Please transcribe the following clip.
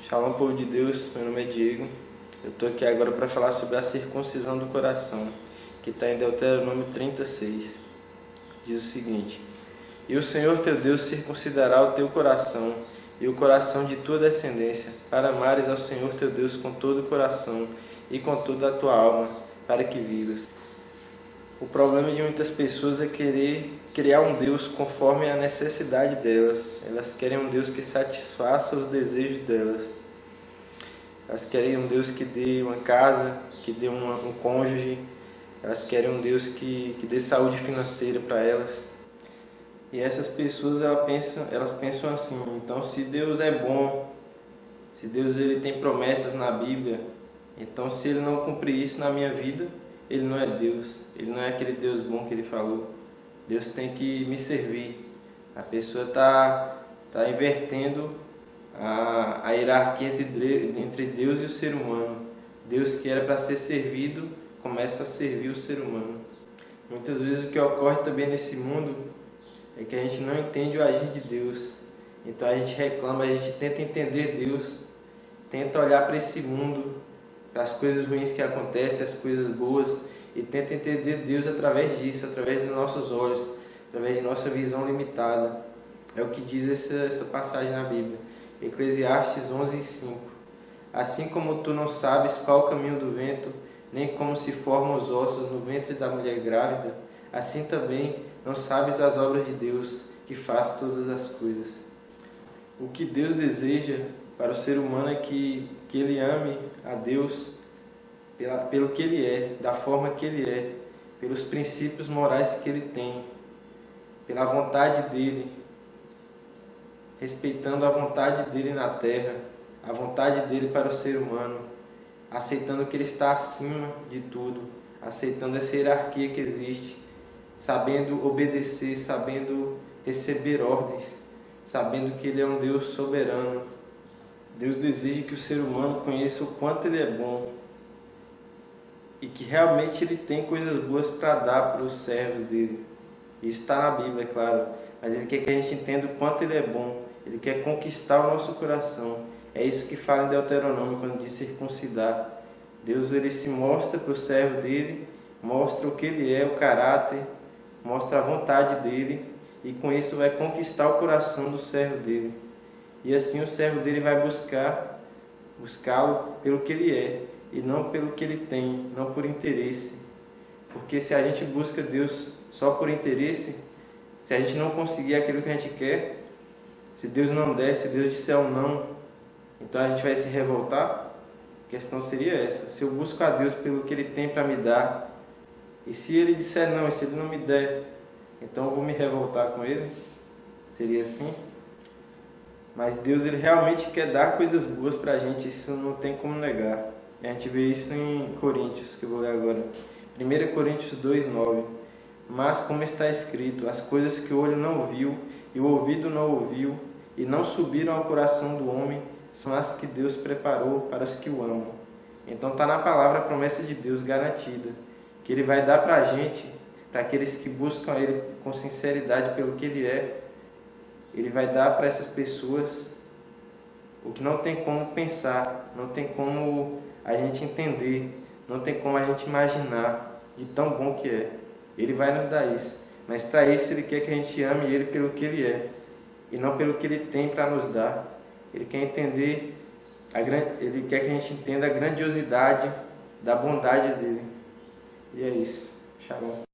Shalom, povo de Deus, meu nome é Diego. Eu estou aqui agora para falar sobre a circuncisão do coração, que está em Deuteronômio 36. Diz o seguinte: E o Senhor teu Deus circuncidará o teu coração e o coração de tua descendência, para amares ao Senhor teu Deus com todo o coração e com toda a tua alma, para que vivas. O problema de muitas pessoas é querer criar um Deus conforme a necessidade delas. Elas querem um Deus que satisfaça os desejos delas. Elas querem um Deus que dê uma casa, que dê um cônjuge. Elas querem um Deus que dê saúde financeira para elas. E essas pessoas elas pensam assim: então, se Deus é bom, se Deus ele tem promessas na Bíblia, então se Ele não cumprir isso na minha vida, Ele não é Deus. Ele não é aquele Deus bom que Ele falou. Deus tem que me servir. A pessoa está invertendo a hierarquia entre Deus e o ser humano. Deus, que era para ser servido, começa a servir o ser humano. Muitas vezes o que ocorre também nesse mundo é que a gente não entende o agir de Deus. Então a gente reclama, a gente tenta entender Deus, tenta olhar para esse mundo, para as coisas ruins que acontecem, as coisas boas, e tenta entender Deus através disso, através dos nossos olhos, através de nossa visão limitada. É o que diz essa passagem na Bíblia. Eclesiastes 11:5. Assim como tu não sabes qual o caminho do vento, nem como se formam os ossos no ventre da mulher grávida, assim também não sabes as obras de Deus, que faz todas as coisas. O que Deus deseja para o ser humano é que ele ame a Deus pelo que Ele é, da forma que Ele é, pelos princípios morais que Ele tem, pela vontade dEle, respeitando a vontade dEle na terra, a vontade dEle para o ser humano, aceitando que Ele está acima de tudo, aceitando essa hierarquia que existe, sabendo obedecer, sabendo receber ordens, sabendo que Ele é um Deus soberano. Deus deseja que o ser humano conheça o quanto Ele é bom e que realmente Ele tem coisas boas para dar para os servos dEle. Isso está na Bíblia, é claro, mas Ele quer que a gente entenda o quanto Ele é bom. Ele quer conquistar o nosso coração. É isso que fala em Deuteronômio quando diz circuncidar. Deus ele se mostra para o servo dEle, mostra o que Ele é, o caráter, mostra a vontade dEle, e com isso vai conquistar o coração do servo dEle. E assim o servo dEle vai buscá-lo pelo que Ele é, e não pelo que Ele tem, não por interesse. Porque se a gente busca Deus só por interesse, se a gente não conseguir aquilo que a gente quer, se Deus não der, se Deus disser um não, então a gente vai se revoltar? A questão seria essa: se eu busco a Deus pelo que Ele tem para me dar, e se Ele disser não, e se Ele não me der, então eu vou me revoltar com Ele? Seria assim? Mas Deus ele realmente quer dar coisas boas para a gente, isso não tem como negar. A gente vê isso em Coríntios, que eu vou ler agora. 1 Coríntios 2:9. Mas como está escrito, as coisas que o olho não viu e o ouvido não ouviu e não subiram ao coração do homem, são as que Deus preparou para os que o amam. Então está na palavra a promessa de Deus garantida, que Ele vai dar para a gente, para aqueles que buscam Ele com sinceridade pelo que Ele é. Ele vai dar para essas pessoas o que não tem como pensar, não tem como a gente entender, não tem como a gente imaginar de tão bom que é. Ele vai nos dar isso, mas para isso Ele quer que a gente ame Ele pelo que Ele é, e não pelo que Ele tem para nos dar. Ele quer Ele quer que a gente entenda a grandiosidade da bondade dEle. E é isso. Shalom.